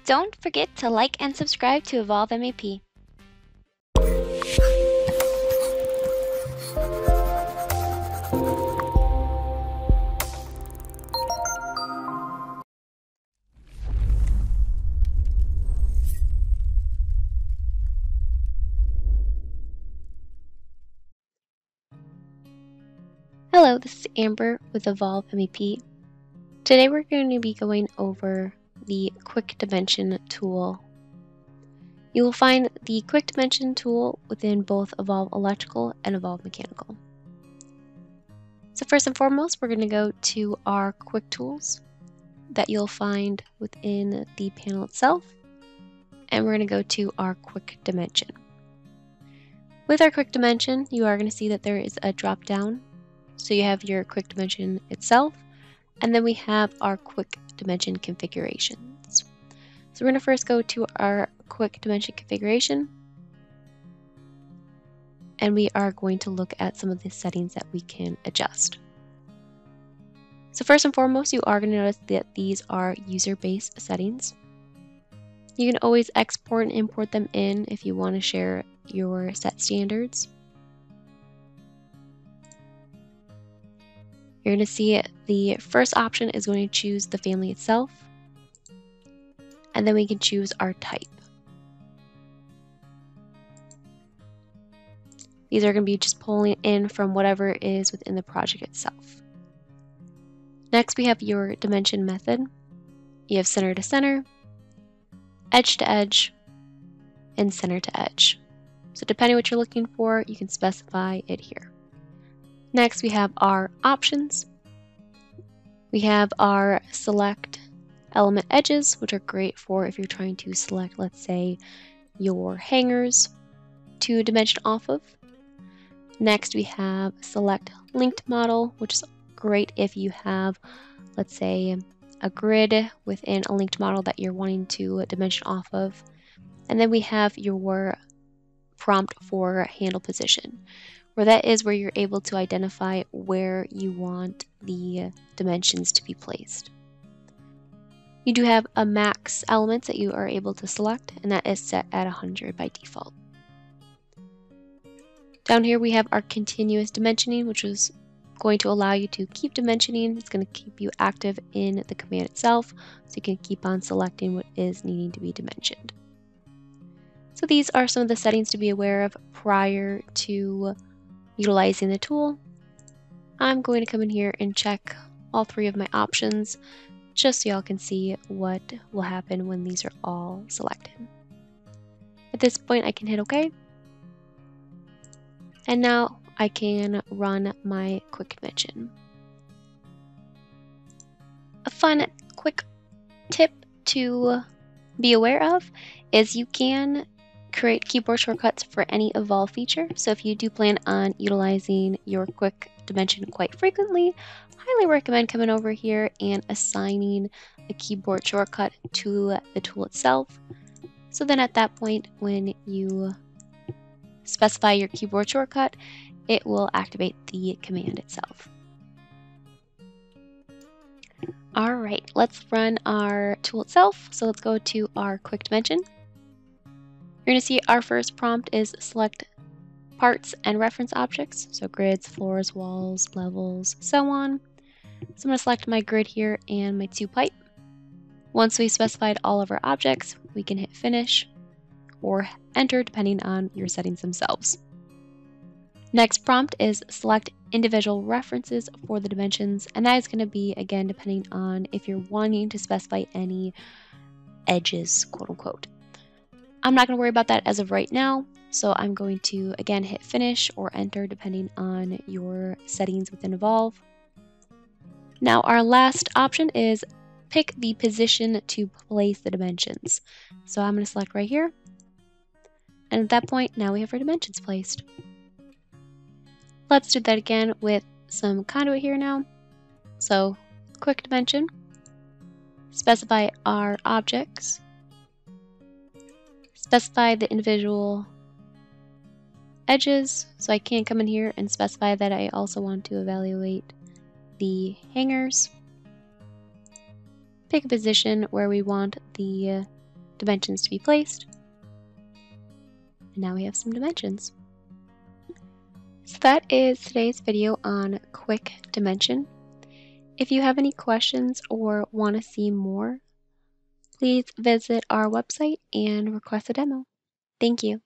Don't forget to like and subscribe to Evolve MEP. Hello, this is Amber with Evolve MEP. Today we're going to be going over the Quick Dimension tool. You will find the Quick Dimension tool within both Evolve Electrical and Evolve Mechanical. So first and foremost, we're going to go to our Quick Tools that you'll find within the panel itself, and we're going to go to our Quick Dimension. With our Quick Dimension, you are going to see that there is a drop down. So you have your Quick Dimension itself, and then we have our Quick Dimension configurations. So we're going to first go to our Quick Dimension configuration, and we are going to look at some of the settings that we can adjust. So first and foremost, you are going to notice that these are user-based settings. You can always export and import them in if you want to share your set standards. You're going to see the first option is going to choose the family itself, and then we can choose our type. These are going to be just pulling in from whatever is within the project itself. Next, we have your dimension method. You have center to center, edge to edge, and center to edge. So depending on what you're looking for, you can specify it here. Next, we have our options. We have our select element edges, which are great for if you're trying to select, let's say, your hangers to dimension off of. Next, we have select linked model, which is great if you have, let's say, a grid within a linked model that you're wanting to dimension off of. And then we have your prompt for handle position, where that is where you're able to identify where you want the dimensions to be placed. You do have a max element that you are able to select, and that is set at 100 by default. Down here we have our continuous dimensioning, which is going to allow you to keep dimensioning. It's going to keep you active in the command itself, so you can keep on selecting what is needing to be dimensioned. So these are some of the settings to be aware of prior to utilizing the tool. I'm going to come in here and check all three of my options just so y'all can see what will happen when these are all selected. At this point I can hit OK, and now I can run my Quick Dimension. A fun quick tip to be aware of is you can create keyboard shortcuts for any Evolve feature. So if you do plan on utilizing your Quick Dimension quite frequently, highly recommend coming over here and assigning a keyboard shortcut to the tool itself. So then at that point, when you specify your keyboard shortcut, it will activate the command itself. All right, let's run our tool itself. So let's go to our Quick Dimension. You're going to see our first prompt is select parts and reference objects, so grids, floors, walls, levels, so on. So I'm going to select my grid here and my 2 pipe. Once we specified all of our objects, we can hit finish or enter depending on your settings themselves. Next prompt is select individual references for the dimensions, and that is going to be, again, depending on if you're wanting to specify any edges, quote unquote. I'm not going to worry about that as of right now, so I'm going to again hit finish or enter depending on your settings within Evolve. Now our last option is pick the position to place the dimensions. So I'm going to select right here, and at that point now we have our dimensions placed. Let's do that again with some conduit here now. So Quick Dimension, specify our objects, specify the individual edges, so I can come in here and specify that I also want to evaluate the hangers. Pick a position where we want the dimensions to be placed. And now we have some dimensions. So that is today's video on quick dimension. If you have any questions or want to see more, please visit our website and request a demo. Thank you.